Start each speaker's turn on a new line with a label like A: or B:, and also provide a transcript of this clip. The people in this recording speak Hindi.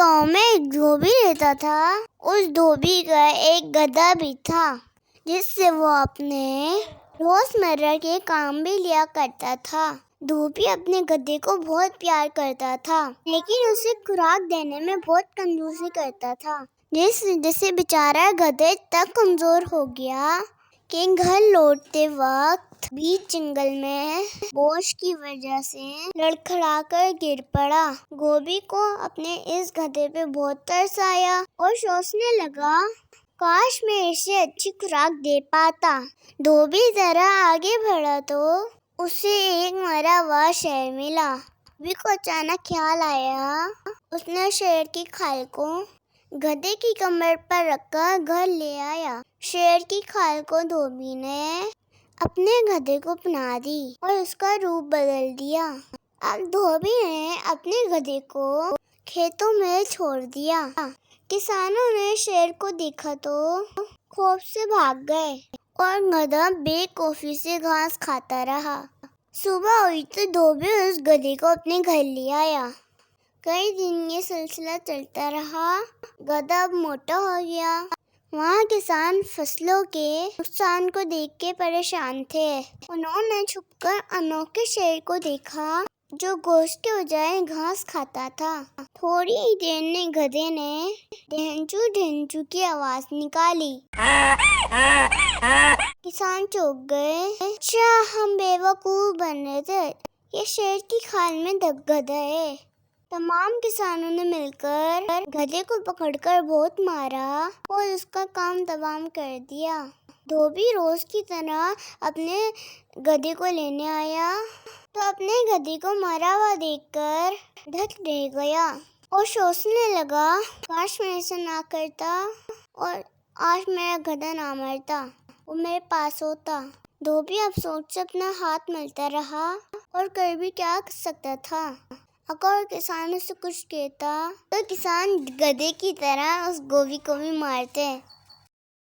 A: गांव में एक धोबी रहता था। उस धोबी का एक गधा भी था, जिससे वो अपने रोजमर्रा के काम भी लिया करता था। धोबी अपने गधे को बहुत प्यार करता था, लेकिन उसे खुराक देने में बहुत कंजूसी करता था, जिससे बेचारा गधे तक कमजोर हो गया कि घर लौटते वक्त बीच जंगल में बोझ की वजह से लड़खड़ाकर गिर पड़ा। धोबी को अपने इस गधे पे बहुत तरस आया और सोचने लगा, काश मैं इसे अच्छी खुराक दे पाता। धोबी जरा आगे बढ़ा तो उसे एक मरा हुआ शेर मिला। धोबी को अचानक ख्याल आया। उसने शेर की खाल को गधे की कमर पर रखकर घर ले आया। शेर की खाल को धोबी ने अपने गधे को पहना दी और उसका रूप बदल दिया। अब धोबी ने अपने गधे को खेतों में छोड़ दिया। किसानों ने शेर को देखा तो खौफ से भाग गए और गधा बेखौफी से घास खाता रहा। सुबह हुई तो धोबी उस गधे को अपने घर ले आया। कई दिन ये सिलसिला चलता रहा। गधा अब मोटा हो गया। वहाँ किसान फसलों के नुकसान को देख के परेशान थे। उन्होंने छुपकर अनोखे शेर को देखा, जो गोश्त के बजाय घास खाता था। थोड़ी ही देर में गधे ने ढेंचू ढेंचू की आवाज निकाली। किसान चौंक गए। अच्छा, हम बेवकूफ बन रहे थे। ये शेर की खाल में गधा है। तमाम किसानों ने मिलकर गधे को पकड़कर बहुत मारा और उसका काम तमाम कर दिया। धोबी रोज की तरह अपने गधे को लेने आया तो अपने गधे को मरा हुआ देखकर धक रह गया और सोचने लगा, काश मैं ऐसा ना करता और आज मेरा गधा ना मरता, वो मेरे पास होता। धोबी अफसोस से अपना हाथ मलता रहा और कर भी क्या कर सकता था। अगर किसान से कुछ कहता तो किसान गधे की तरह उस धोबी को भी मारते।